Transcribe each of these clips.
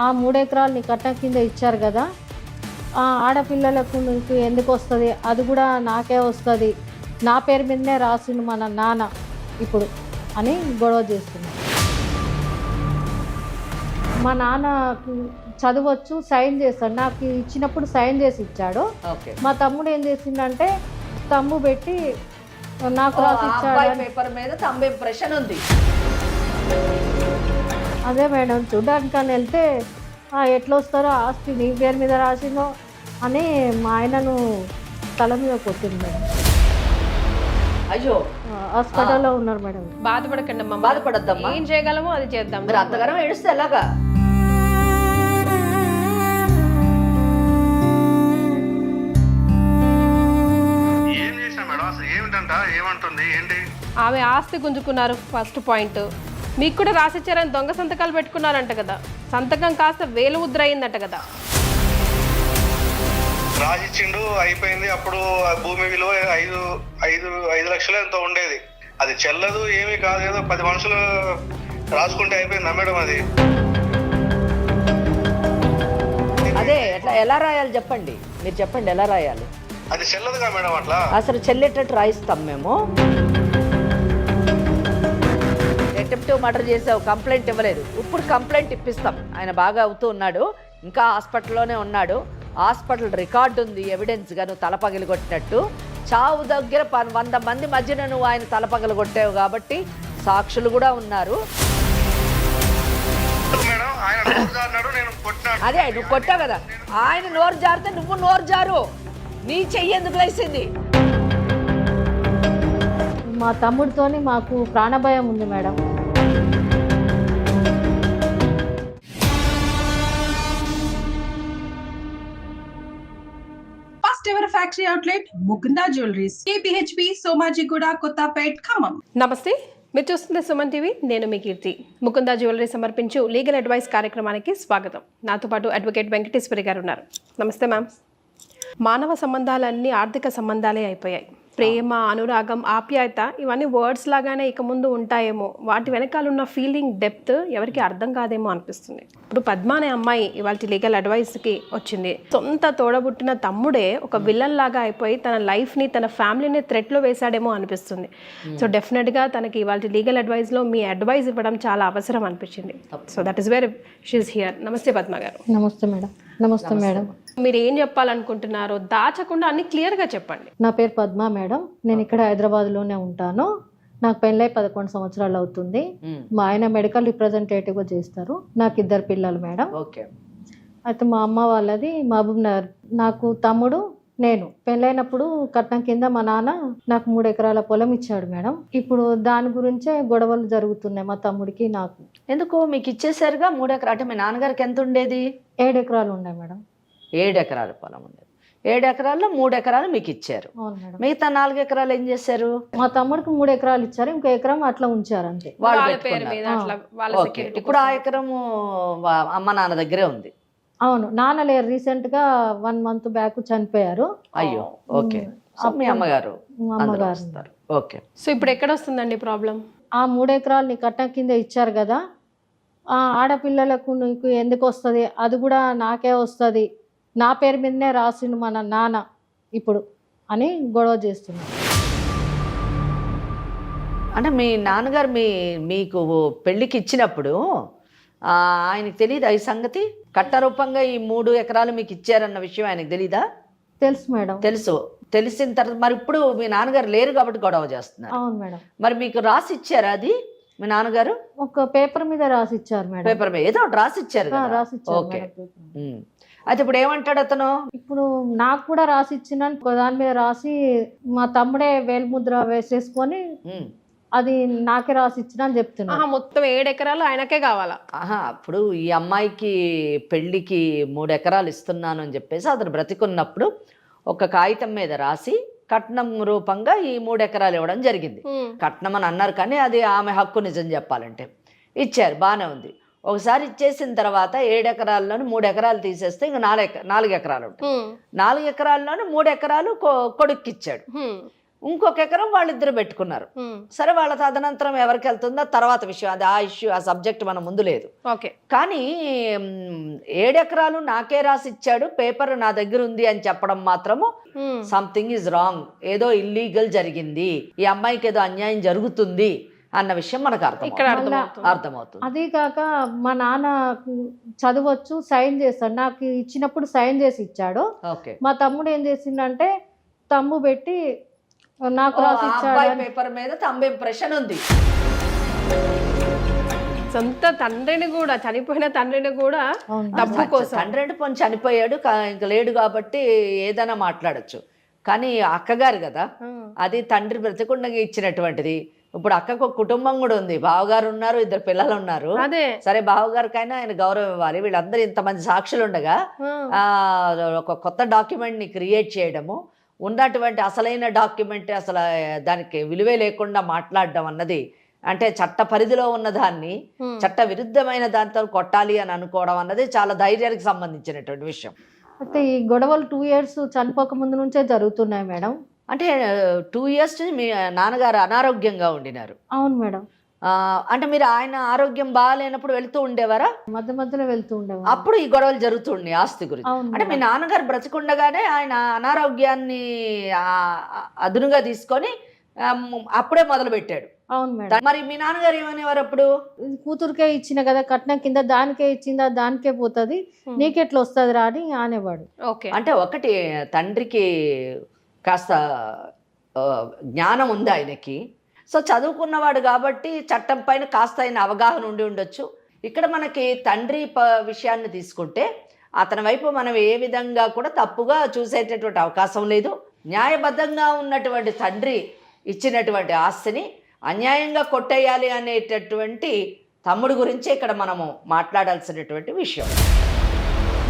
ఆ 3 ఎకరాలు నీ కట్నం కింద ఇచ్చారు కదా, ఆ ఆడపిల్లలకు నీకు ఎందుకు వస్తుంది, అది కూడా నాకే వస్తుంది, నా పేరు మీదనే రాసిండు మన నాన్న ఇప్పుడు అని గొడవ చేస్తున్నాడు. మా నాన్నకు చదవచ్చు, సైన్ చేస్తాడు, నాకు ఇచ్చినప్పుడు సైన్ చేసి ఇచ్చాడు. మా తమ్ముడు ఏం చేసిండంటే తంబు పెట్టి నాకు రాసి ఇచ్చాడు. పేపర్ మీద తంబు ఇంప్రెషన్ ఉంది. అదే మేడం, చూడడానికని వెళ్తే ఎట్లా వస్తారో ఆస్తి నీ పేరు మీద రాసిందో అని మా ఆయనను తల మీద కొట్టింది మేడం. అయ్యో, హాస్పిటల్లో ఉన్నారు మేడం. బాధపడకండి అమ్మా, బాధపడద్దమ్మా, ఏం చేయగలమో అది చేద్దాం. మీరు అంతగానం ఏడుస్తే ఎలాగా? ఆమె ఆస్తి గుంజుకున్నారు ఫస్ట్ పాయింట్. మీకు కూడా రాసిచ్చారని దొంగ సంతకాలు పెట్టుకున్నారంట కదా, సంతకం కాస్త వేలు ముద్ర అయిందట కదా. రాసిచ్చిండు, అయిపోయింది. అప్పుడు భూమి విలువ 5 లక్షలు ఎంతో ఉండేది. అది చెల్లదు, ఏమీ కాదు, ఏదో 10 మనుషులు రాసుకుంటే అయిపోయింది మేడం. అది అదే ఎట్లా ఎలా రాయాలి చెప్పండి, మీరు చెప్పండి ఎలా రాయాలి. అది చెల్లదుగా మేడం. అట్లా అసలు చెల్లేటట్టు రాయిస్తాం మేము. అటెంప్టివ్ మర్డర్ చేసావు, కంప్లైంట్ ఇవ్వలేదు, ఇప్పుడు కంప్లైంట్ ఇప్పిస్తాం. ఆయన బాగా అవుతూ ఉన్నాడు, ఇంకా హాస్పిటల్లోనే ఉన్నాడు. హాస్పిటల్ రికార్డు ఉంది ఎవిడెన్స్గా నువ్వు తల పగిలిగొట్టినట్టు. చావు దగ్గర 100 మంది మధ్యన నువ్వు ఆయన తల పగిలిగొట్టావు కాబట్టి సాక్షులు కూడా ఉన్నారు. అదే నువ్వు కొట్టావు కదా, ఆయన నోరు జారితే నువ్వు నోరు జారు, నీ చెయ్యి ఎందుకు లేసింది? మా తమ్ముడితోని మాకు ప్రాణభయం ఉంది madam. First ever factory outlet Mukunda jewelleries, KPHP, Somajiguda, Kothapet, Khammam. నమస్తే, మీరు చూస్తుంది సుమన్ టీవీ. నేను మీ కీర్తి. ముకుందా జ్యువెలరీ సమర్పించు లీగల్ అడ్వైస్ కార్యక్రమానికి స్వాగతం. నాతో పాటు అడ్వకేట్ వెంకటేశ్వరి గారు ఉన్నారు. నమస్తే మ్యామ్. మానవ సంబంధాలన్నీ ఆర్థిక సంబంధాలే అయిపోయాయి. ప్రేమ, అనురాగం, ఆప్యాయత ఇవన్నీ వర్డ్స్ లాగానే ఇక ముందు ఉంటాయేమో, వాటి వెనకాల ఉన్న ఫీలింగ్ డెప్త్ ఎవరికి అర్థం కాదేమో అనిపిస్తుంది. ఇప్పుడు పద్మ అనే అమ్మాయి ఇవాళ లీగల్ అడ్వైస్కి వచ్చింది. సొంత తోడబుట్టిన తమ్ముడే ఒక విలన్ లాగా అయిపోయి తన లైఫ్ని, తన ఫ్యామిలీని థ్రెట్లో వేశాడేమో అనిపిస్తుంది. సో డెఫినెట్గా తనకి ఇవాళ లీగల్ అడ్వైస్లో మీ అడ్వైస్ ఇవ్వడం చాలా అవసరం అనిపించింది. So that is where she's here. నమస్తే పద్మ గారు. నమస్తే మేడం. నమస్తే మేడం. మీరు ఏం చెప్పాలనుకుంటున్నారో దాచకుండా అన్ని క్లియర్గా చెప్పండి. నా పేరు పద్మ మేడం. నేను ఇక్కడ హైదరాబాద్లోనే ఉంటాను. నాకు పెళ్ళై 11 సంవత్సరాలు అవుతుంది. మా ఆయన మెడికల్ రిప్రజెంటేటివ్గా చేస్తారు. నాకు 2 పిల్లలు మేడం. అయితే మా అమ్మ వాళ్ళది మహబూబ్ నగర్. నాకు తమ్ముడు, నేను పెళ్ళైనప్పుడు కట్నం కింద మా నాన్న నాకు 3 ఎకరాల పొలం ఇచ్చాడు మేడం. ఇప్పుడు దాని గురించే గొడవలు జరుగుతున్నాయి మా తమ్ముడికి నాకు. ఎందుకు మీకు ఇచ్చేసారుగా 3 ఎకరాలు? అంటే మీ నాన్నగారికి ఎంత ఉండేది? 7 ఎకరాలు ఉన్నాయి మేడం. 7 ఎకరాల పొలం ఉండేది. 7 ఎకరాల్లో 3 ఎకరాలు మీకు ఇచ్చారు. మిగతా 4 ఎకరాలు ఏం చేశారు? మా తమ్ముడికి 3 ఎకరాలు ఇచ్చారు, ఇంకో ఎకరం అట్లా ఉంచారు అంతే. ఇప్పుడు ఆ ఎకరము అమ్మ నాన్న దగ్గరే ఉంది. అవును, నాన్న లేరు, రీసెంట్ గా 1 మంత్ బ్యాక్ చనిపోయారు. అయ్యో, ఓకే. మీ అమ్మగారు ఓకే. సో ఇప్పుడు ఎక్కడ వస్తుందండి ప్రాబ్లం? ఆ 3 ఎకరాలు నీ కట్నం కింద ఇచ్చారు కదా, ఆ ఆడపిల్లలకు నీకు ఎందుకు వస్తుంది, అది కూడా నాకే వస్తుంది, నా పేరు మీదనే రాసిండు మన నాన్న ఇప్పుడు అని గొడవ చేస్తున్నాడు. అంటే మీ నాన్నగారు మీకు పెళ్ళికి ఇచ్చినప్పుడు ఆయనకి తెలియదా ఈ సంగతి? కట్టరూపంగా ఈ 3 ఎకరాలు మీకు ఇచ్చారన్న విషయం ఆయనకు తెలీదా? తెలుసు మేడం. తెలుసు. తెలిసిన తర్వాత మరి ఇప్పుడు మీ నాన్నగారు లేరు కాబట్టి గొడవ చేస్తున్నారు. అవును మేడం. మరి మీకు రాసి ఇచ్చారా అది? మీ నాన్నగారు ఒక పేపర్ మీద రాసి ఇచ్చారు మేడం. పేపర్ మీద ఏదో రాసి ఇచ్చారు. ఓకే. అయితే ఇప్పుడు ఏమంటాడు అతను? ఇప్పుడు నాకు కూడా రాసి ఇచ్చిన దాని మీద రాసి మా తమ్ముడే వేలు ముద్ర వేసేసుకొని అది నాకే రాసి ఇచ్చిన అని చెప్తున్నా. మొత్తం 7 ఎకరాలు ఆయనకే కావాలా? అప్పుడు ఈ అమ్మాయికి పెళ్లికి 3 ఎకరాలు ఇస్తున్నాను అని చెప్పేసి అతను బ్రతికున్నప్పుడు ఒక కాగితం మీద రాసి కట్నం రూపంగా ఈ 3 ఎకరాలు ఇవ్వడం జరిగింది. కట్నం అని అన్నారు కానీ అది ఆమె హక్కు, నిజం చెప్పాలంటే ఇచ్చారు, బాగానే ఉంది. ఒకసారి ఇచ్చేసిన తర్వాత 7 ఎకరాల్లోని 3 ఎకరాలు తీసేస్తే ఇంకా 4 ఎకరాలు ఉంటాయి. 4 ఎకరాల్లోని 3 ఎకరాలు కొడుక్కి ఇచ్చాడు. ఇంకొక ఎకరం వాళ్ళిద్దరు పెట్టుకున్నారు. సరే వాళ్ళ తదనంతరం ఎవరికి వెళ్తుందో తర్వాత విషయం, అది ఆ ఇష్యూ, ఆ సబ్జెక్ట్ మన ముందు లేదు. ఓకే. కానీ 7 ఎకరాలు నాకే రాసి ఇచ్చాడు, పేపర్ నా దగ్గర ఉంది అని చెప్పడం మాత్రము సంథింగ్ ఈజ్ రాంగ్, ఏదో ఇల్లీగల్ జరిగింది, ఈ అమ్మాయికి ఏదో అన్యాయం జరుగుతుంది అన్న విషయం మనకు అర్థమవుతుంది. అదే కాక మా నాన్న చదవచ్చు, సైన్ చేస్తాడు, నాకు ఇచ్చినప్పుడు సైన్ చేసి ఇచ్చాడు. మా తమ్ముడు ఏం చేసిందంటే తమ్ము పెట్టి నాకు రాసి ఇచ్చాడు. పేపర్ మీద తమ్ము ఇంప్రెషన్ ఉంది. సొంత తండ్రిని కూడా, చనిపోయిన తండ్రిని కూడా డబ్బు కోసం, తండ్రి అంటే పోనీ చనిపోయాడు ఇంకా లేడు కాబట్టి ఏదైనా మాట్లాడచ్చు, కానీ అక్కగారు కదా, అది తండ్రి బ్రతికుండగా ఇచ్చినటువంటిది. ఇప్పుడు అక్కకు ఒక కుటుంబం కూడా ఉంది, బావగారు ఉన్నారు, 2 పిల్లలు ఉన్నారు. సరే బావగారికైనా ఆయన గౌరవం ఇవ్వాలి. వీళ్ళందరూ ఇంతమంది సాక్షులు ఉండగా ఒక కొత్త డాక్యుమెంట్ ని క్రియేట్ చేయడము, ఉన్నటువంటి అసలైన డాక్యుమెంట్ అసలు దానికి విలువే లేకుండా మాట్లాడడం అన్నది, అంటే చట్ట పరిధిలో ఉన్న దాన్ని చట్ట విరుద్ధమైన దాంతో కొట్టాలి అని అనుకోవడం అన్నది చాలా ధైర్యానికి సంబంధించినటువంటి విషయం. అయితే ఈ గొడవలు 2 years చనిపోక ముందు నుంచే జరుగుతున్నాయి మేడం. అంటే 2 years మీ నాన్నగారు అనారోగ్యంగా ఉండినారు. అవును మేడం. అంటే మీరు ఆయన ఆరోగ్యం బాగాలేనప్పుడు వెళ్తూ ఉండేవారా? మధ్య మధ్యలో వెళ్తూ ఉండేవారు. అప్పుడు ఈ గొడవలు జరుగుతుండే ఆస్తి గురించి. అంటే మీ నాన్నగారు బ్రతికుండగానే ఆయన అనారోగ్యాన్ని అదునుగా తీసుకొని అప్పుడే మొదలు పెట్టాడు. అవును మేడం. మరి మీ నాన్నగారు ఏమనేవారు అప్పుడు? కూతురికే ఇచ్చిన కదా కట్నం కింద, దానికే ఇచ్చిందా, దానికే పోతుంది, నీకెట్లా వస్తుంది రా అని అనేవాడు. అంటే ఒకటి, తండ్రికి కాస్త జ్ఞానం ఉంది ఆయనకి, సో చదువుకున్నవాడు కాబట్టి చట్టం పైన కాస్త ఆయన అవగాహన ఉండి ఉండొచ్చు. ఇక్కడ మనకి తండ్రి విషయాన్ని తీసుకుంటే అతని వైపు మనం ఏ విధంగా కూడా తప్పుగా చూసేటటువంటి అవకాశం లేదు. న్యాయబద్ధంగా ఉన్నటువంటి తండ్రి ఇచ్చినటువంటి ఆస్తిని అన్యాయంగా కొట్టేయాలి అనేటటువంటి తమ్ముడు గురించి ఇక్కడ మనము మాట్లాడాల్సినటువంటి విషయం.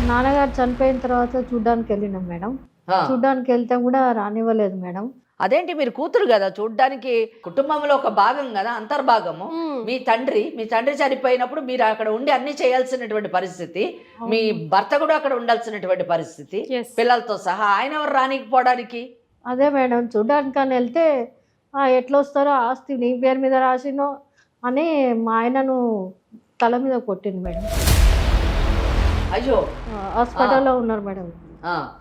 నాన్నగారు చనిపోయిన తర్వాత చూడ్డానికి వెళ్ళినాం మేడం. చూడ్డానికి వెళ్తే కూడా రానివ్వలేదు మేడం. అదేంటి, మీరు కూతురు కదా, చూడ్డానికి కుటుంబంలో ఒక భాగం కదా, అంతర్భాగము. మీ తండ్రి చనిపోయినప్పుడు మీరు అక్కడ ఉండి అన్ని చేయాల్సినటువంటి పరిస్థితి, మీ భర్త కూడా అక్కడ ఉండాల్సినటువంటి పరిస్థితి, పిల్లలతో సహా. ఆయన ఎవరు రానికపోవడానికి? అదే మేడం, చూడ్డానికి అని వెళ్తే ఎట్లా వస్తారో, ఆస్తి నీ పేరు మీద రాసినో అని మా ఆయనను తల మీద కొట్టింది మేడం. అయ్యో, హాస్పిటల్లో ఉన్నారు మేడం.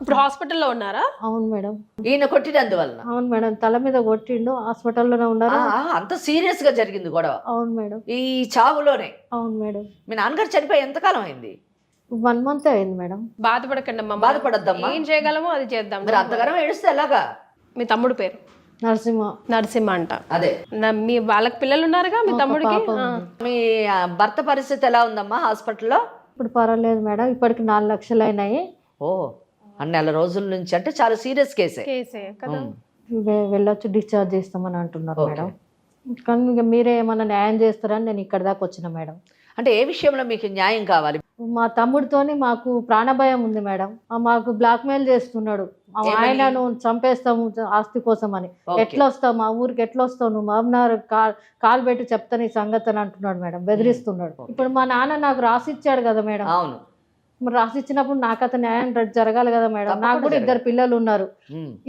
ఇప్పుడు హాస్పిటల్లో ఉన్నారా? అవును మేడం. ఈయన కొట్టినందువల్ల? అవును మేడం, తల మీద కొట్టిండు, హాస్పిటల్లోనే ఉన్నారు. అంత సీరియస్ గా జరిగింది గొడవ? అవును మేడం. ఈ చావులోనే? అవును మేడం. మీ నాన్నగారు చనిపోయి ఎంతకాలం అయింది? 1 month అయింది మేడం. బాధపడకండి అమ్మా, బాధపడద్దమ్మా, ఏం చేయగలమో అది చేద్దాం. మీరు అంతగానం ఏడుస్తే ఎలాగా? మీ తమ్ముడు పేరు? నరసింహ అంట. అదే, మీ వాళ్ళకి పిల్లలు ఉన్నారుగా మీ తమ్ముడికి? మీ భర్త పరిస్థితి ఎలా ఉందమ్మా హాస్పిటల్లో? ఇప్పుడు పర్వాలేదు మేడం, ఇప్పటికి 4 లక్షలు అయినాయి. ఓ, 2 నెలల రోజుల నుంచి, అంటే చాలా సీరియస్ కేసే కదా. వెళ్ళొచ్చు, డిశ్చార్జ్ చేస్తామని అంటున్నారు మేడం. కానీ ఇక మీరే ఏమన్నా న్యాయం చేస్తారని నేను ఇక్కడ దాకా వచ్చిన మేడం. అంటే ఏ విషయంలో మీకు న్యాయం కావాలి? మా తమ్ముడితోని మాకు ప్రాణభయం ఉంది మేడం. మాకు బ్లాక్మెయిల్ చేస్తున్నాడు, ఆయనను చంపేస్తాము ఆస్తి కోసం అని. ఎట్లా వస్తావు మా ఊరికి, ఎట్లా వస్తావు నువ్వు, మామనారు కాలు పెట్టి చెప్తాను ఈ సంగతి అని అంటున్నాడు మేడం, బెదిరిస్తున్నాడు. ఇప్పుడు మా నాన్న నాకు రాసిచ్చాడు కదా మేడం. అవును, మరి రాసిచ్చినప్పుడు నాకు అతను న్యాయం జరగాలి కదా మేడం. నాకు కూడా 2 పిల్లలు ఉన్నారు.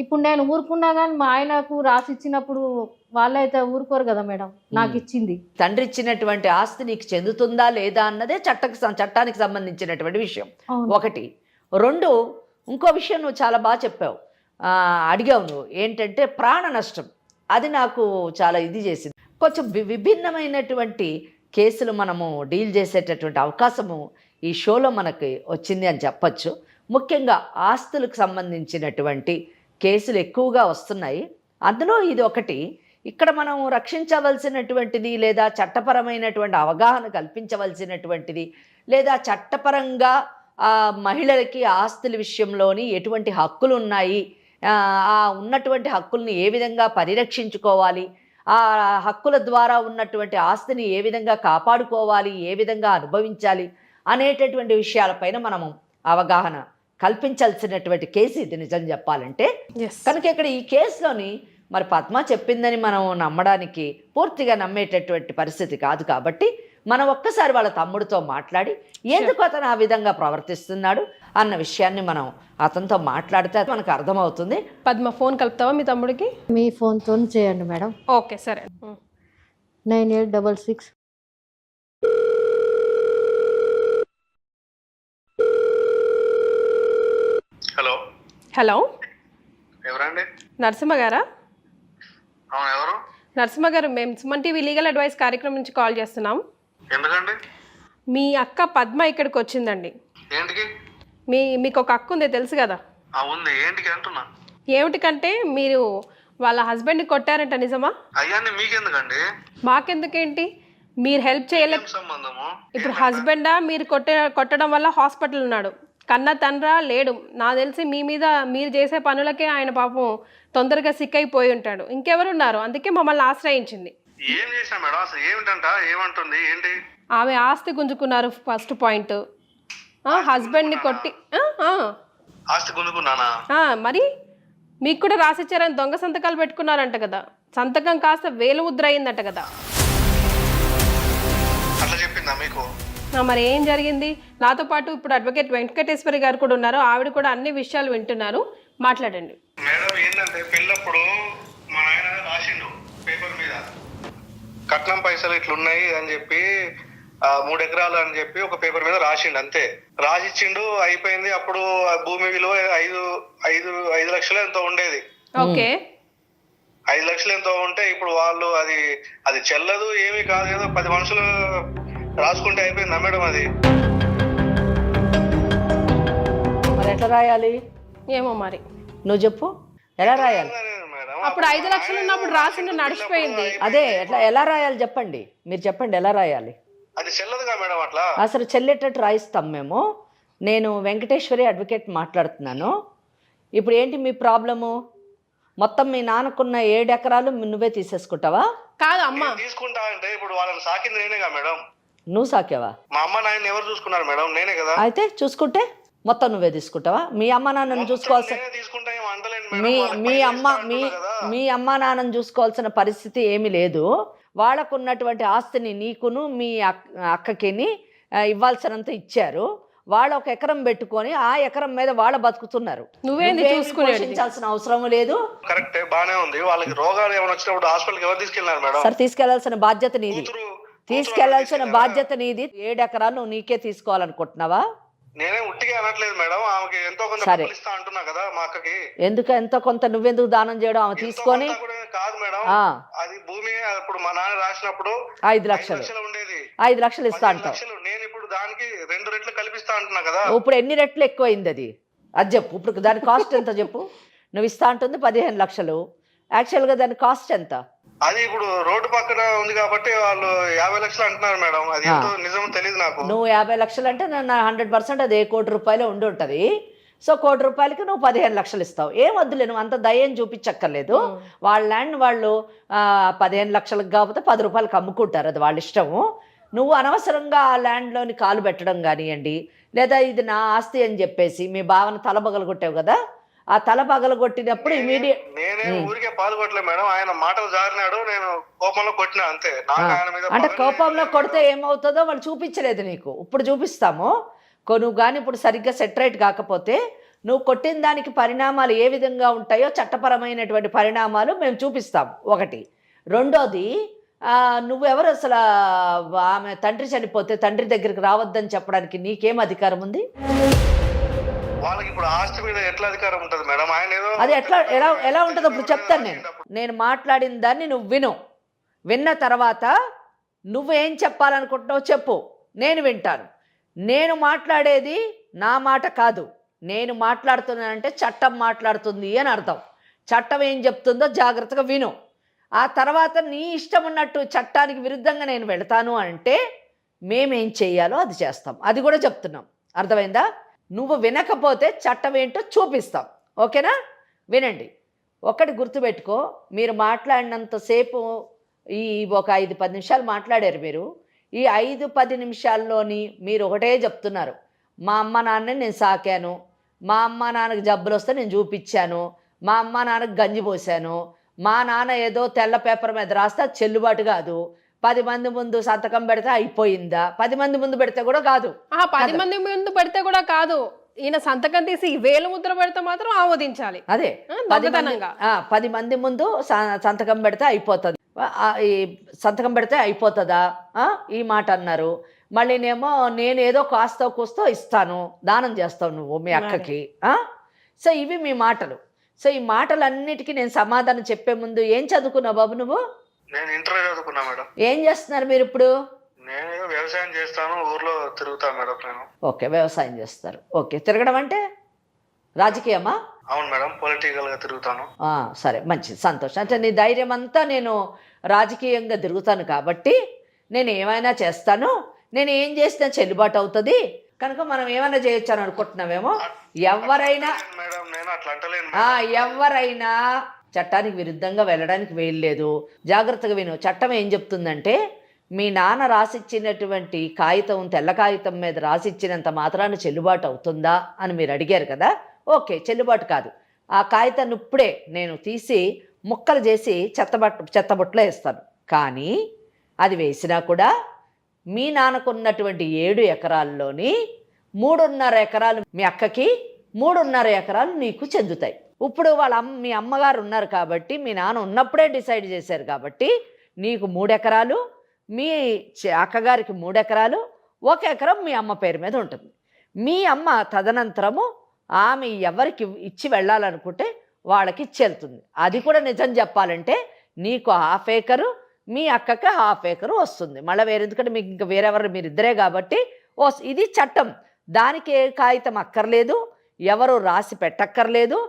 ఇప్పుడు నేను ఊరుకున్నా కానీ మా ఆయనకు రాసిచ్చినప్పుడు వాళ్ళైతే ఊరుకోరు కదా మేడం. నాకు ఇచ్చింది, తండ్రి ఇచ్చినటువంటి ఆస్తి నీకు చెందుతుందా లేదా అన్నదే చట్టానికి సంబంధించినటువంటి విషయం. ఒకటి. 2, ఇంకో విషయం నువ్వు చాలా బాగా చెప్పావు, అడిగావు నువ్వు, ఏంటంటే ప్రాణ నష్టం. అది నాకు చాలా ఇది చేసింది. కొంచెం విభిన్నమైనటువంటి కేసులు మనము డీల్ చేసేటటువంటి అవకాశము ఈ షోలో మనకి వచ్చింది అని చెప్పచ్చు. ముఖ్యంగా ఆస్తులకు సంబంధించినటువంటి కేసులు ఎక్కువగా వస్తున్నాయి, అందులో ఇది ఒకటి. ఇక్కడ మనం రక్షించవలసినటువంటిది, లేదా చట్టపరమైనటువంటి అవగాహన కల్పించవలసినటువంటిది, లేదా చట్టపరంగా మహిళలకి ఆస్తుల విషయంలోని ఎటువంటి హక్కులు ఉన్నాయి, ఆ ఉన్నటువంటి హక్కుల్ని ఏ విధంగా పరిరక్షించుకోవాలి, ఆ హక్కుల ద్వారా ఉన్నటువంటి ఆస్తిని ఏ విధంగా కాపాడుకోవాలి, ఏ విధంగా అనుభవించాలి అనేటటువంటి విషయాలపైన మనము అవగాహన కల్పించాల్సినటువంటి కేసు ఇది నిజం చెప్పాలంటే. కనుక ఇక్కడ ఈ కేసులోని మరి పద్మ చెప్పిందని మనం నమ్మడానికి, పూర్తిగా నమ్మేటటువంటి పరిస్థితి కాదు. కాబట్టి మనం ఒక్కసారి వాళ్ళ తమ్ముడితో మాట్లాడి ఎందుకు అతను ఆ విధంగా ప్రవర్తిస్తున్నాడు, అన్న విషయాన్ని మనం అతనితో మాట్లాడితే మనకు అర్థమవుతుంది. పద్మ ఫోన్ కలుపుతావా మీ తమ్ముడికి? మీ ఫోన్తో చేయండి మేడం. ఓకే సరే. 9866. హలో హలో, ఎవరండి? నరసింహ గారా? అవును, ఎవరు? నరసింహ గారు, మేము సుమన్ టీవీ లీగల్ అడ్వైస్ కార్యక్రమం నుంచి కాల్ చేస్తున్నాం. ఎందుకండి? మీ అక్క పద్మ ఇక్కడికి వచ్చిందండి. ఏంటికి? మీకు ఒక అక్క ఉంది తెలుసు కదా? ఉంది. ఏంటికి అంటున్నా? ఏమిటికంటే మీరు వాళ్ళ హస్బెండ్ని కొట్టారంట, నిజమా? అయ్యాన్ని మీకెందుకండి? మాకెందుకేంటి, మీరు హెల్ప్ చేయలే. సంబంధము ఇప్పుడు హస్బెండా మీరు కొట్టడం వల్ల హాస్పిటల్ ఉన్నాడు, కన్న తండ్రా లేడు. నాకు తెలిసి మీ మీద మీరు చేసే పనులకే ఆయన పాపం తొందరగా సిక్ అయిపోయి ఉంటాడు. ఇంకెవరున్నారు? అందుకే మమ్మల్ని ఆశ్రయించింది. ఏం చేసినా మేడం? అసలు ఏమిటంట? ఏమంటుంది? ఏంటి? ఆమె ఆస్తి గుంజుకున్నారు ఫస్ట్ పాయింట్. హస్బెండ్ని కొట్టి ఆస్తి గుంజుకున్నానా? మరి మీకు కూడా రాసిచ్చారని దొంగ సంతకాలు పెట్టుకున్నారంట కదా, సంతకం కాస్త వేలు ముద్ర అయిందట కదా. అట్లా చెప్పిందా మీకు? మరి ఏం జరిగింది? నాతో పాటు ఇప్పుడు అడ్వకేట్ వెంకటేశ్వరి గారు కూడా ఉన్నారు, ఆవిడ కూడా అన్ని విషయాలు వింటున్నారు, మాట్లాడండి. మేడం ఏంటంటే పెళ్ళప్పుడు మా నాయన రాసిండు పేపర్ మీద కట్నం పైసలు ఇట్లున్నాయి అని చెప్పి 3 ఎకరాలు అని చెప్పి ఒక పేపర్ మీద రాసిండు, అంతే. రాసిచ్చిండు, అయిపోయింది. అప్పుడు ఆ భూమి విలువ 5 లక్షలు ఎంతో ఉండేది. ఓకే, 5 లక్షలు ఎంతో ఉంటే ఇప్పుడు వాళ్ళు అది చెల్లదు, ఏమీ కాదు, ఏదో 10 మనుషులు రాసుకుంటే అయిపోయిందా మేడం? అది మరి ఎట్లా రాయాలి? ఏమో మరి నువ్వు చెప్పు, ఎలా రాయాలి? మేడం అప్పుడు 5 లక్షలు ఉన్నప్పుడు రాసిండు, నడిచిపోయింది. అదే ఎలా రాయాలి చెప్పండి, మీరు చెప్పండి ఎలా రాయాలి. అది చెల్లదుగా మేడం అట్లా. అసలు చెల్లేటట్టు రాయిస్తాం మేము. నేను వెంకటేశ్వరి అడ్వకేట్ మాట్లాడుతున్నాను. ఇప్పుడు ఏంటి మీ ప్రాబ్లము? మొత్తం మీ నాన్నకున్న 7 ఎకరాలు నువ్వే తీసేసుకుంటావా? కాదు అమ్మా, తీసుకుంటా అంటే ఇప్పుడు వాళ్ళని సాకింది నేనేగా మేడం. నువ్వు సాకేవా? మా అమ్మ నాయన ఎవరు చూసుకున్నారు మేడం? నేనే కదా. అయితే చూసుకుంటే మొత్తం నువ్వే తీసుకుంటావా? మీ అమ్మ నాన్నను చూసుకోవాల్సిన తీసుకుంటా ఏం అంటలేను మీ మేడం. మీ అమ్మ మీ అమ్మ నాన్నను చూసుకోవాల్సిన పరిస్థితి ఏమీ లేదు. వాళ్ళకున్నటువంటి ఆస్తిని నీకును మీ అక్కకిని ఇవ్వాల్సినంత ఇచ్చారు. వాళ్ళు 1 ఎకరం పెట్టుకొని ఆ ఎకరం మీద వాళ్ళు బతుకుతున్నారు. నువ్వేంది పోషించాల్సిన అవసరం లేదు. కరెక్టే, బానే ఉంది. వాళ్ళకి రోగాలు ఏమైనా వచ్చినప్పుడు హాస్పిటల్కి ఎవరు తీసుకెళ్ళినారు మేడం? సరే, తీసుకెళ్లాల్సిన బాధ్యత నీది. తీసుకెళ్లాల్సిన బాధ్యత నీది. 7 ఎకరాలు నువ్వు నీకే తీసుకోవాలనుకుంటున్నావా? నేనే ఉట్టిగా అనట్లేదు మేడం. ఆమెకి ఎంతో కొంత డబ్బులు ఇస్తా అంటున్నా కదా మా అక్కకి. ఎందుకు ఎంతో కొంత నువ్వెందుకు దానం చేయడం? ఆమె తీసుకొని కాదు మేడం, అది భూమి అప్పుడు మా నాన్న రాసినప్పుడు 5 లక్షలు ఉండేది. 5 లక్షలు ఇస్తా అంటావు. నేను ఇప్పుడు దానికి 2 రెట్లు కల్పిస్తా అంటున్నా కదా. ఇప్పుడు ఎన్ని రెట్లు ఎక్కువైంది అది చెప్పు. ఇప్పుడు దాని కాస్ట్ ఎంత చెప్పు. నువ్వు ఇస్తా అంటుంది 15 లక్షలు. యాక్చువల్గా దాని కాస్ట్ ఎంత? అది ఇప్పుడు రోడ్డు పక్కన ఉంది కాబట్టి వాళ్ళు 50 లక్షలు అంటున్నారు మేడం. అది ఎంతో నిజం తెలియదు నాకు. నువ్వు 50 లక్షలు అంటే 100% అది 1 కోటి రూపాయలు ఉండి ఉంటుంది. సో 1 కోటి రూపాయలకి నువ్వు 15 లక్షలు ఇస్తావు. ఏం వద్దులే, నువ్వు అంత దయ్యం చూపించక్కర్లేదు. వాళ్ళ ల్యాండ్ వాళ్ళు 15 లక్షలకు కాకపోతే 10 రూపాయలకి అమ్ముకుంటారు, అది వాళ్ళ ఇష్టము. నువ్వు అనవసరంగా ఆ ల్యాండ్లోని కాలు పెట్టడం కానివ్వండి, లేదా ఇది నా ఆస్తి అని చెప్పేసి మీ భావన తల పగలగొట్టావు కదా, ఆ తల పగలగొట్టినప్పుడు ఇమీడియట్. నేనే ఊరికే పాల్గొట్టలే మేడం, ఆయన మాటలు జారినాడు, నేను కోపంలో కొట్టినా అంతే. అంటే కోపంలో కొడితే ఏమవుతుందో వాళ్ళు చూపించలేదు నీకు. ఇప్పుడు చూపిస్తాము. నువ్వు కానీ ఇప్పుడు సరిగ్గా సెటరేట్ కాకపోతే నువ్వు కొట్టిన దానికి పరిణామాలు ఏ విధంగా ఉంటాయో చట్టపరమైనటువంటి పరిణామాలు మేము చూపిస్తాం. 1. 2ది, నువ్వెవరు అసలు? ఆమె తండ్రి చనిపోతే తండ్రి దగ్గరికి రావద్దని చెప్పడానికి నీకేం అధికారం ఉంది? వాళ్ళకి ఇప్పుడు ఆస్తి మీద ఎట్లా అధికారం ఉంటుంది మేడం? ఆయన ఏదో అది ఎలా ఉంటుందో ఇప్పుడు చెప్తాను. నేను మాట్లాడిన దాన్ని నువ్వు విన్న తర్వాత నువ్వేం చెప్పాలనుకుంటున్నావు చెప్పు, నేను వింటాను. నేను మాట్లాడేది నా మాట కాదు. నేను మాట్లాడుతున్నానంటే చట్టం మాట్లాడుతుంది అని అర్థం. చట్టం ఏం చెప్తుందో జాగ్రత్తగా విను. ఆ తర్వాత నీ ఇష్టం ఉన్నట్టు చట్టానికి విరుద్ధంగా నేను వెళతాను అంటే మేమేం చెయ్యాలో అది చేస్తాం. అది కూడా చెప్తున్నాం. అర్థమైందా? నువ్వు వినకపోతే చట్టం ఏంటో చూపిస్తాం. ఓకేనా? వినండి. ఒకటి గుర్తుపెట్టుకో, మీరు మాట్లాడినంతసేపు ఈ ఒక 5-10 నిమిషాలు మాట్లాడారు మీరు. ఈ 5-10 నిమిషాల్లోని మీరు ఒకటే చెప్తున్నారు, మా అమ్మ నాన్నని నేను సాకాను, మా అమ్మ నాన్నకి జబ్బులు వస్తే నేను చూపించాను, మా అమ్మ నాన్నకి గంజి పోసాను, మా నాన్న ఏదో తెల్ల పేపర్ మీద రాస్తే అది చెల్లుబాటు కాదు, 10 మంది ముందు సంతకం పెడితే అయిపోయిందా? 10 మంది ముందు పెడితే కూడా కాదు. 10 మంది ముందు పెడితే కూడా కాదు. ఈయన సంతకం తీసి వేలు ముద్ర పెడితే మాత్రం ఆమోదించాలి. అదే దొంగతనంగా 10 మంది ముందు సంతకం పెడితే అయిపోతుంది, ఈ సంతకం పెడితే అయిపోతుందా ఈ మాట అన్నారు. మళ్ళీనేమో నేను ఏదో కాస్తో కూస్తో ఇస్తాను, దానం చేస్తావు నువ్వు మీ అక్కకి. సో ఇవి మీ మాటలు. సో ఈ మాటలన్నిటికీ నేను సమాధానం చెప్పే ముందు ఏం చదువుకున్నావు బాబు నువ్వు? నేను ఇంటర్ చదువుకున్నా మేడం. ఏం చేస్తున్నారు మీరు ఇప్పుడు? నేను వ్యవసాయం చేస్తాను, ఊర్లో తిరుగుతాను మేడం నేను. ఓకే, వ్యవసాయం చేస్తారు. ఓకే, తిరగడం అంటే రాజకీయమా? అవును మేడం, పొలిటికల్ గా తిరుగుతాను. సరే, మంచిది, సంతోషం. అంటే నీ ధైర్యం అంతా నేను రాజకీయంగా తిరుగుతాను కాబట్టి నేను ఏమైనా చేస్తాను, నేను ఏం చేసినా చెల్లుబాటు అవుతుంది కనుక మనం ఏమైనా చేయొచ్చు అని అనుకుంటున్నావేమో. ఎవరైనా మేడం నేను అట్లా అంటలేను. ఎవరైనా చట్టానికి విరుద్ధంగా వెళ్ళడానికి వీల్లేదు. జాగ్రత్తగా విను. చట్టం ఏం చెప్తుందంటే మీ నాన్న రాసిచ్చినటువంటి కాగితం, తెల్ల కాగితం మీద రాసిచ్చినంత మాత్రాన చెల్లుబాటు అవుతుందా అని మీరు అడిగారు కదా. ఓకే, చెల్లుబాటు కాదు. ఆ కాగితాన్ని ఇప్పుడే నేను తీసి ముక్కలు చేసి చెత్తబుట్టలో వేస్తాను. కానీ అది వేసినా కూడా మీ నాన్నకున్నటువంటి 7 ఎకరాల్లోని 3.5 ఎకరాలు మీ అక్కకి, 3.5 ఎకరాలు నీకు చెందుతాయి. ఇప్పుడు మీ అమ్మగారు ఉన్నారు కాబట్టి, మీ నాన్న ఉన్నప్పుడే డిసైడ్ చేశారు కాబట్టి నీకు 3 ఎకరాలు, మీ అక్కగారికి 3 ఎకరాలు, 1 ఎకరం మీ అమ్మ పేరు మీద ఉంటుంది. మీ అమ్మ తదనంతరము ఆమె ఎవరికి ఇచ్చి వెళ్ళాలనుకుంటే వాళ్ళకి ఇచ్చి వెళ్తుంది. అది కూడా నిజం చెప్పాలంటే నీకు 1/2 ఎకరు, మీ అక్కకి 1/2 ఎకరు వస్తుంది. మళ్ళీ ఎందుకంటే మీకు ఇంకా వేరెవరు, మీరిద్దరే కాబట్టి ఇది చట్టం. దానికి ఏ కాగితం అక్కర్లేదు, ఎవరు రాసి పెట్టక్కర్లేదు.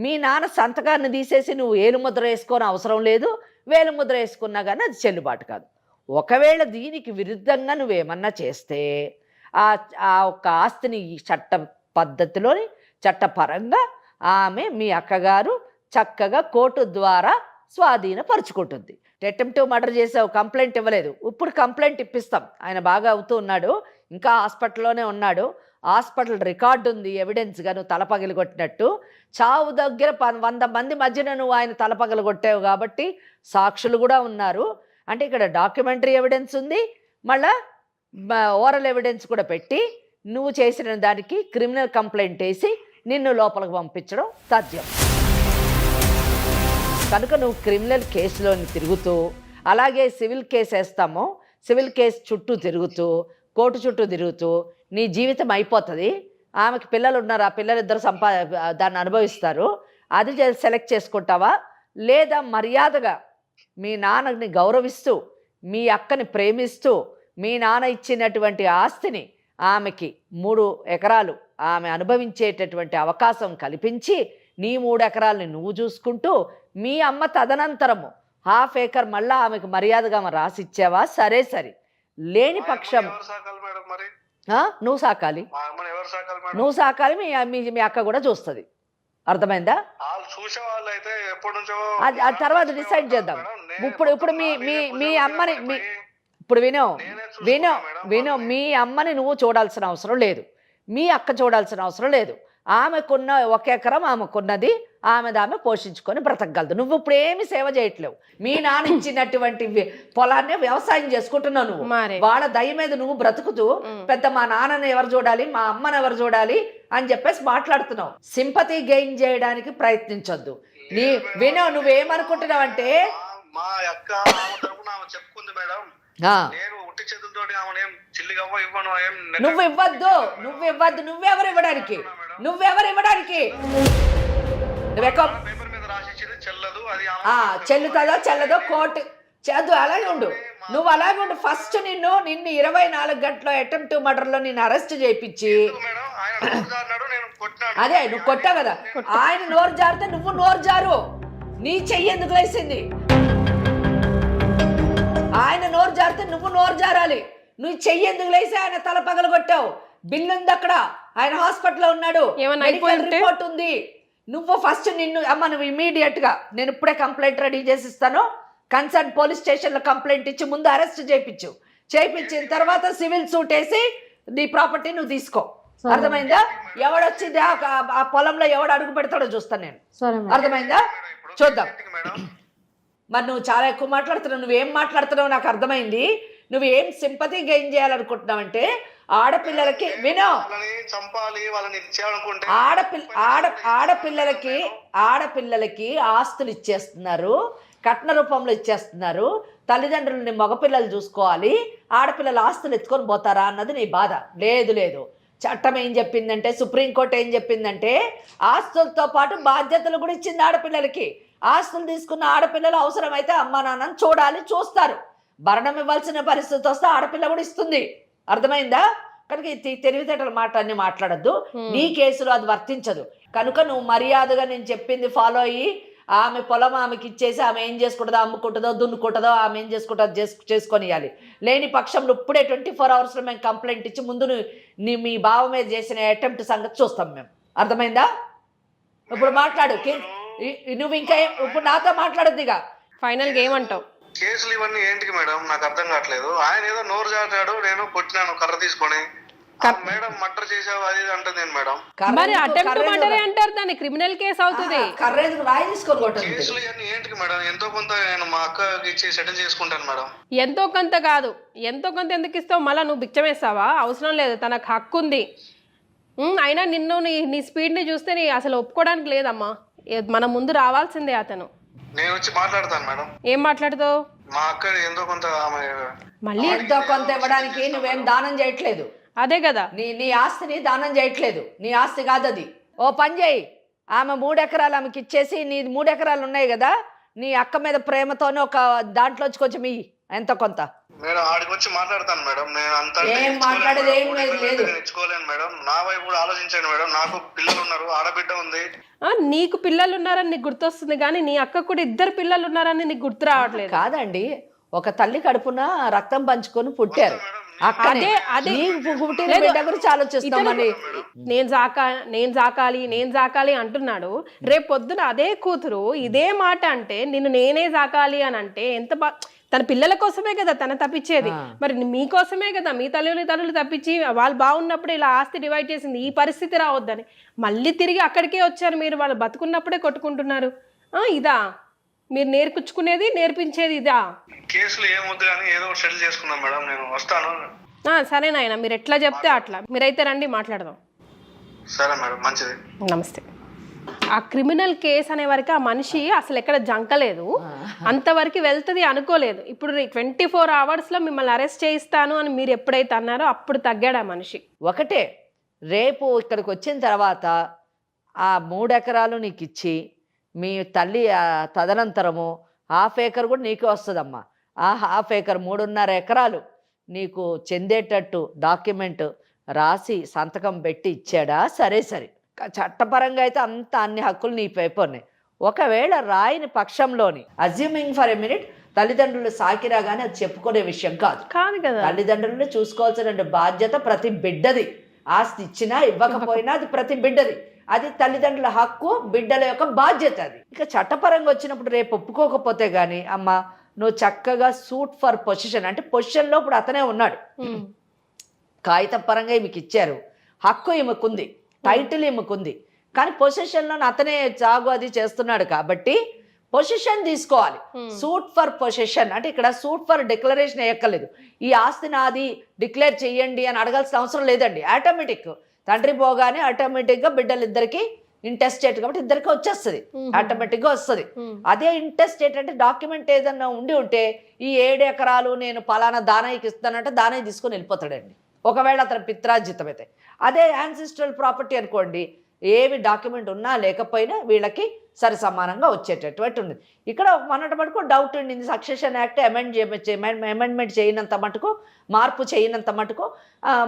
మీ నాన్న సంతకాన్ని తీసేసి నువ్వు ఏలుముద్ర వేసుకోని అవసరం లేదు. వేలుముద్ర వేసుకున్నా కానీ అది చెల్లుబాటు కాదు. ఒకవేళ దీనికి విరుద్ధంగా నువ్వేమన్నా చేస్తే ఆ ఒక్క ఆస్తిని ఈ చట్ట పద్ధతిలోని చట్టపరంగా ఆమె మీ అక్కగారు చక్కగా కోర్టు ద్వారా స్వాధీనపరుచుకుంటుంది. అటెంప్టివ్ మర్డర్ చేసావు, కంప్లైంట్ ఇవ్వలేదు, ఇప్పుడు కంప్లైంట్ ఇప్పిస్తాం. ఆయన బాగా అవుతూ ఉన్నాడు, ఇంకా హాస్పిటల్లోనే ఉన్నాడు. హాస్పిటల్ రికార్డు ఉంది ఎవిడెన్స్గా నువ్వు తలపగిలి కొట్టినట్టు. చావు దగ్గర 100 మంది మధ్యన నువ్వు ఆయన తలపగలు కొట్టావు కాబట్టి సాక్షులు కూడా ఉన్నారు. అంటే ఇక్కడ డాక్యుమెంటరీ ఎవిడెన్స్ ఉంది, మళ్ళా ఓరల్ ఎవిడెన్స్ కూడా పెట్టి నువ్వు చేసిన దానికి క్రిమినల్ కంప్లైంట్ వేసి నిన్ను లోపలికి పంపించడం తథ్యం. కనుక నువ్వు క్రిమినల్ కేసులోని తిరుగుతూ, అలాగే సివిల్ కేసు వేస్తామో సివిల్ కేసు చుట్టూ తిరుగుతూ, కోర్టు చుట్టూ తిరుగుతూ నీ జీవితం అయిపోతుంది. ఆమెకి పిల్లలు ఉన్నారు, ఆ పిల్లలిద్దరు దాన్ని అనుభవిస్తారు. అది సెలెక్ట్ చేసుకుంటావా, లేదా మర్యాదగా మీ నాన్నని గౌరవిస్తూ, మీ అక్కని ప్రేమిస్తూ, మీ నాన్న ఇచ్చినటువంటి ఆస్తిని ఆమెకి 3 ఎకరాలు ఆమె అనుభవించేటటువంటి అవకాశం కల్పించి నీ 3 ఎకరాలని నువ్వు చూసుకుంటూ, మీ అమ్మ తదనంతరము 1/2 ఎకర్ మళ్ళీ ఆమెకు మర్యాదగా రాసిచ్చావా? సరే, లేని పక్షం నువ్వు సాకాలి, నువ్వు సాకాలి, మీ అక్క కూడా చూస్తుంది. అర్థమైందా? అది తర్వాత డిసైడ్ చేద్దాం. ఇప్పుడు మీ అమ్మని ఇప్పుడు వినో మీ అమ్మని నువ్వు చూడాల్సిన అవసరం లేదు, మీ అక్క చూడాల్సిన అవసరం లేదు. ఆమెకున్న 1 ఎకరం ఆమెకున్నది, ఆమె పోషించుకొని బ్రతకగలదు. నువ్వు ఇప్పుడు ఏమి సేవ చేయట్లేవు. మీ నాన్న ఇచ్చినటువంటి పొలాన్ని వ్యవసాయం చేసుకుంటున్నావు నువ్వు. వాళ్ళ దయ మీద నువ్వు బ్రతుకుతూ పెద్ద మా నాన్నని ఎవరు చూడాలి, మా అమ్మని ఎవరు చూడాలి అని చెప్పేసి మాట్లాడుతున్నావు. సింపతి గెయిన్ చేయడానికి ప్రయత్నించొద్దు. నువ్వేమనుకుంటున్నావంటే నువ్వు ఇవ్వద్దు. నువ్వెవరు ఇవ్వడానికి? చెల్లుతుందో చెల్లదో కోర్టు చదువు. అలాగే ఉండు, నువ్వు అలాగే ఉండు. ఫస్ట్ నిన్ను 24 గంటలో అటెంప్టివ్ మర్డర్లో నిన్ను అరెస్ట్ చేయించి, అదే నువ్వు కొట్టావు కదా, ఆయన నోరు జారితే నువ్వు నోరు జారు. నీ చెయ్యి ఎందుకు లేసింది? ఆయన నోరు జారితే నువ్వు నోరు జారాలి. నువ్వు చెయ్యి ఎందుకు లేసి ఆయన తల పగలు కొట్టావు? బిల్లు ఉంది అక్కడ, ఆయన హాస్పిటల్లో ఉన్నాడు, రిపోర్ట్ ఉంది. నువ్వు ఫస్ట్ నువ్వు ఇమీడియట్ గా నేను ఇప్పుడే కంప్లైంట్ రెడీ చేసిస్తాను, కన్సర్న్ పోలీస్ స్టేషన్లో కంప్లైంట్ ఇచ్చి ముందు అరెస్ట్ చేయించిన తర్వాత సివిల్ సూట్ వేసి నీ ప్రాపర్టీ నువ్వు తీసుకో. అర్థమైందా? ఎవడొచ్చింది ఆ పొలంలో ఎవడు అడుగు పెడతాడో చూస్తాను నేను. అర్థమైందా? చూద్దాం. మరి నువ్వు చాలా ఎక్కువ మాట్లాడుతున్నావు. నువ్వేం మాట్లాడుతున్నావు నాకు అర్థమైంది. నువ్వేం సింపతి గెయిన్ చేయాలనుకుంటున్నావంటే ఆడపిల్లలకి వినో వాళ్ళని చంపాలి, వాళ్ళని చేయాలనుకుంటే ఆడపిల్లలకి ఆస్తులు ఇచ్చేస్తున్నారు, కట్న రూపంలో ఇచ్చేస్తున్నారు. తల్లిదండ్రులని మగపిల్లలు చూసుకోవాలి, ఆడపిల్లల ఆస్తులు ఎత్తుకొని పోతారా అన్నది నీ బాధ. లేదు, చట్టం ఏం చెప్పిందంటే, సుప్రీంకోర్టు ఏం చెప్పిందంటే, ఆస్తులతో పాటు బాధ్యతలు కూడా ఇచ్చింది ఆడపిల్లలకి. ఆస్తులు తీసుకున్న ఆడపిల్లలు అవసరమైతే అమ్మా నాన్నని చూస్తారు. భరణం ఇవ్వాల్సిన పరిస్థితి వస్తే ఆడపిల్ల కూడా ఇస్తుంది. అర్థమైందా? కనుక తెలివితేటల మాట అన్ని మాట్లాడద్దు. నీ కేసులో అది వర్తించదు. కనుక నువ్వు మర్యాదగా నేను చెప్పింది ఫాలో అయ్యి, ఆమె పొలం ఆమెకి ఇచ్చేసి ఆమె ఏం చేసుకుంటుందో, అమ్ముకుంటుందో, దున్నుకుంటుందో, ఆమె ఏం చేసుకుంటుందో చేసుకొని ఇవ్వాలి. లేని పక్షంలో ఇప్పుడే 24 అవర్స్లో మేము కంప్లైంట్ ఇచ్చి ముందు మీ బావ మీద చేసిన అటెంప్ట్ సంగతి చూస్తాం మేము. అర్థమైందా? ఇప్పుడు మాట్లాడు. నువ్వు ఇంకా ఇప్పుడు నాతో మాట్లాడద్దు. ఇక ఫైనల్గా ఏమంటావు? కేసులు ఇవన్నీ ఏంటికి మేడం, నాకు అర్థం కావట్లేదు. ఆయన ఏదో నోరు జాటాడు, నేను కొట్టినాను కర్ర తీసుకొని. మేడం మర్డర్ చేసావు అది అంటుంది నేను మేడం. మరి అటెంప్ట్ మర్డర్ అంటారు, దాన్ని క్రిమినల్ కేసు అవుతుంది. రాయి తీసుకొని కొట్టండి. కేసులు ఇవన్నీ ఏంటికి మేడం? ఎంతో కొంత నేను మా అక్కకి ఇచ్చి సెటిల్ చేసుకుంటాను మేడం. ఎంతో కొంత కాదు, ఎంతో కొంత ఎందుకు ఇస్తావు? మళ్ళీ నువ్వు బిచ్చమేస్తావా? అవసరం లేదు, తనకు హక్కు ఉంది. అయినా నిన్ను నీ స్పీడ్ని చూస్తే నీ అసలు ఒప్పుకోవడానికి లేదమ్మా. మన ముందు రావాల్సిందే అతను. నేను వచ్చి మాట్లాడతాను మేడం. ఏం మాట్లాడతావు? మా అక్క ఎంతో కొంత మళ్ళీ ఎంతో కొంత ఇవ్వడానికి నువ్వేం దానం చేయట్లేదు. అదే కదా, నీ ఆస్తిని దానం చేయట్లేదు. నీ ఆస్తి కాదు అది. ఓ పని చేయి, ఆమె 3 ఎకరాలు ఆమెకి ఇచ్చేసి, నీ 3 ఎకరాలు ఉన్నాయి కదా, నీ అక్క మీద ప్రేమతోనే ఒక దాంట్లోంచి కొంచెం ఇయ్యి ఎంతో కొంత. మేడం ఆడికి వచ్చి మాట్లాడతాను మేడం. నేను అంత ఏం మాట్లాడేది ఏం లేదు. ఇచ్చుకోలేను మేడం. నా వైపు కూడా ఆలోచించండి మేడం. నాకు పిల్లలు ఉన్నారు, ఆడబిడ్డ ఉంది. నీకు పిల్లలు ఉన్నారని నీకు గుర్తొస్తుంది, కానీ నీ అక్క కూడా 2 పిల్లలు ఉన్నారని నీకు గుర్తు రావట్లేదు. కాదండి, ఒక తల్లి కడుపున రక్తం పంచుకొని పుట్టారు. గురించి ఆలోచిస్తామని నేను జాకాలి అంటున్నాడు. రేపు పొద్దున అదే కూతురు ఇదే మాట అంటే, నేనే జాకాలి అని అంటే ఎంత తన పిల్లల కోసమే కదా తన తప్పించేది. మరి మీకోసమే కదా, మీ తల్లులు తప్పించి వాళ్ళు బాగున్నప్పుడు ఇలా ఆస్తి డివైడ్ చేసింది. ఈ పరిస్థితి రావద్దని మళ్ళీ తిరిగి అక్కడికే వచ్చారు మీరు. వాళ్ళు బతుకున్నప్పుడే కొట్టుకుంటున్నారు. ఇదా మీరు నేర్పించేది ఇదా? కేసులు ఏమొద్దు కానీ ఏదో సెటిల్ చేసుకుందాం మేడం. నేను వస్తాను. సరేనాయన, మీరు ఎట్లా చెప్తే అట్లా. మీరైతే రండి, మాట్లాడదాం. సరే మేడం, మంచిది. నమస్తే. ఆ క్రిమినల్ కేసు అనే వరకు ఆ మనిషి అసలు ఎక్కడ జంకలేదు, అంతవరకు వెళ్తుంది అనుకోలేదు. ఇప్పుడు 24 అవర్స్లో మిమ్మల్ని అరెస్ట్ చేయిస్తాను అని మీరు ఎప్పుడైతే అన్నారో అప్పుడు తగ్గాడు ఆ మనిషి. ఒకటే, రేపు ఇక్కడికి వచ్చిన తర్వాత ఆ 3 ఎకరాలు నీకు ఇచ్చి, మీ తల్లి తదనంతరము 1/2 ఎకర్ కూడా నీకే వస్తుందమ్మా. ఆ 1/2 ఎకర్ 3.5 ఎకరాలు నీకు చెందేటట్టు డాక్యుమెంట్ రాసి సంతకం పెట్టి ఇచ్చాడా? సరే, చట్టపరంగా అయితే అన్ని హక్కులు నీ పైపోన్నాయి. ఒకవేళ రాయని పక్షంలోని, అజ్యూమింగ్ ఫర్ ఎ మినిట్, తల్లిదండ్రులు సాకిరా కానీ అది చెప్పుకునే విషయం కాదు కదా. తల్లిదండ్రులను చూసుకోవాల్సిన బాధ్యత ప్రతి బిడ్డది. ఆస్తి ఇచ్చినా ఇవ్వకపోయినా అది ప్రతి బిడ్డది. అది తల్లిదండ్రుల హక్కు, బిడ్డల యొక్క బాధ్యత అది. ఇక చట్టపరంగా వచ్చినప్పుడు రేపు ఒప్పుకోకపోతే గానీ, అమ్మ నువ్వు చక్కగా సూట్ ఫర్ పొజిషన్, అంటే పొజిషన్లో ఇప్పుడు అతనే ఉన్నాడు, కాగిత పరంగా ఈమెకి ఇచ్చారు, హక్కు ఈమెకుంది, టైటిల్ ఈమెకుంది, కానీ పొజిషన్లో అతనే జాగు అది చేస్తున్నాడు కాబట్టి పొజిషన్ తీసుకోవాలి. సూట్ ఫర్ పొజిషన్ అంటే ఇక్కడ సూట్ ఫర్ డిక్లరేషన్ వేయక్కర్లేదు. ఈ ఆస్తి నాది డిక్లేర్ చెయ్యండి అని అడగాల్సిన అవసరం లేదండి. ఆటోమేటిక్ తండ్రి పోగానే ఆటోమేటిక్గా బిడ్డలిద్దరికి ఇంటెస్టేట్ కాబట్టి ఇద్దరికి వచ్చేస్తుంది, ఆటోమేటిక్గా వస్తుంది. అదే ఇంటెస్టేట్ అంటే డాక్యుమెంట్ ఏదన్నా ఉండి ఉంటే, ఈ 7 ఎకరాలు నేను పలానా దానయ్యకి ఇస్తానంటే దానయ్య తీసుకొని వెళ్ళిపోతాడండి, ఒకవేళ అతను పిత్రార్జితం అయితే. అదే యాన్సిస్ట్రల్ ప్రాపర్టీ అనుకోండి, ఏవి డాక్యుమెంట్ ఉన్నా లేకపోయినా వీళ్ళకి సరి సమానంగా వచ్చేటటువంటి ఉంది. ఇక్కడ మొన్నటి మటుకు డౌట్ ఉండింది, సక్సెషన్ యాక్ట్ అమెండ్మెంట్ చేయనంత మటుకు, మార్పు చేయనంత మటుకు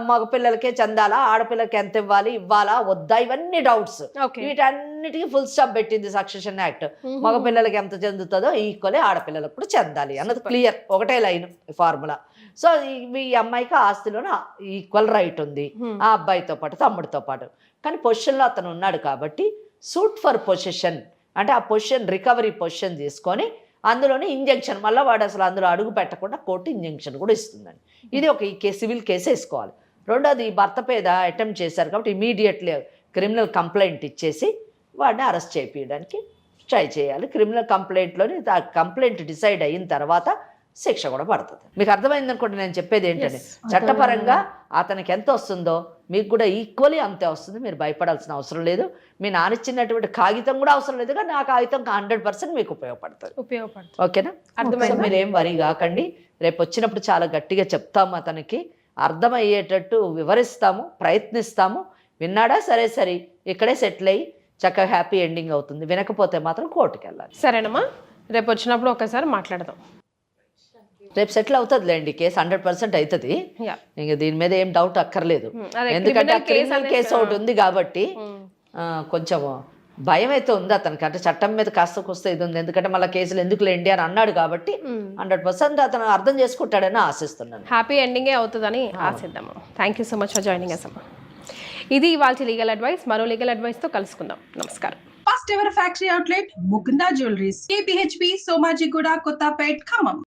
మగపిల్లలకే చెందాలా, ఆడపిల్లలకి ఎంత ఇవ్వాలా వద్దా, ఇవన్నీ డౌట్స్. వీటన్నిటికీ ఫుల్ స్టాప్ పెట్టింది సక్సెషన్ యాక్ట్. మగపిల్లలకి ఎంత చెందుతుందో ఈక్వలే ఆడపిల్లలకు కూడా చెందాలి అన్నది క్లియర్, ఒకటే లైన్ ఫార్ములా. సో ఈ అమ్మాయికి ఆస్తిలోనే ఈక్వల్ రైట్ ఉంది, ఆ అబ్బాయితో పాటు తమ్ముడితో పాటు. కానీ పొజిషన్లో అతను ఉన్నాడు కాబట్టి సూట్ ఫర్ పొజిషన్ అంటే ఆ పొజిషన్ రికవరీ పొజిషన్ తీసుకొని అందులోనే ఇంజంక్షన్, మళ్ళీ వాడు అసలు అందులో అడుగు పెట్టకుండా కోర్టు ఇంజంక్షన్ కూడా ఇస్తుందండి. ఇది ఒక సివిల్ కేసు వేసుకోవాలి. రెండోది, భర్త మీద అటెంప్ట్ చేశారు కాబట్టి ఇమీడియట్లీ క్రిమినల్ కంప్లైంట్ ఇచ్చేసి వాడిని అరెస్ట్ చేయించడానికి ట్రై చేయాలి. క్రిమినల్ కంప్లైంట్లోని ఆ కంప్లైంట్ డిసైడ్ అయిన తర్వాత శిక్ష కూడా పడుతుంది. మీకు అర్థమైంది అనుకోండి నేను చెప్పేది ఏంటంటే, చట్టపరంగా అతనికి ఎంత వస్తుందో మీకు కూడా ఈక్వలీ అంతే వస్తుంది. మీరు భయపడాల్సిన అవసరం లేదు. మీ నానిచ్చినటువంటి కాగితం కూడా అవసరం లేదు, కానీ ఆ కాగితం 100% మీకు ఉపయోగపడుతుంది. ఓకేనా? సో మీరేం వరి కాకండి. రేపు వచ్చినప్పుడు చాలా గట్టిగా చెప్తాము, అతనికి అర్థమయ్యేటట్టు వివరిస్తాము, ప్రయత్నిస్తాము. విన్నాడా? సరే సరే, ఇక్కడే సెటిల్ అయ్యి చక్కగా హ్యాపీ ఎండింగ్ అవుతుంది. వినకపోతే మాత్రం కోర్టుకి వెళ్ళాలి. సరేనమ్మా, రేపు వచ్చినప్పుడు ఒకసారి మాట్లాడదాం. రేపు సెటిల్ అవుతుందిలేండి, కేసు 100% అవుతుంది. యా. ఇంకా దీని మీద ఏం డౌట్ అక్కర్లేదు. అదే ఎందుకంటే criminal case క్రిమినల్ కేసు ఒకటి ఉంది కాబట్టి కొంచెం భయం అయితే ఉంది అతనికి. అంటే చట్టం మీద కాస్త కొస్తే ఇది ఉంది, ఎందుకంటే మళ్ళీ కేసులు ఎందుకు లేండి అని అన్నాడు కాబట్టి 100% అతను అర్థం చేసుకుంటాడని ఆశిస్తున్నాను. హ్యాపీ ఎండింగే అవుతుందని ఆశిద్దాము. Thank you so much for joining us అమ్మా. ఇది ఇవాల్టి లీగల్ అడ్వైస్. మరో లీగల్ అడ్వైస్తో కలుసుకుందాం. నమస్కారం. First ever factory outlet Mukunda jewelleries, KPHP, Somajiguda, Kothapet, Khammam.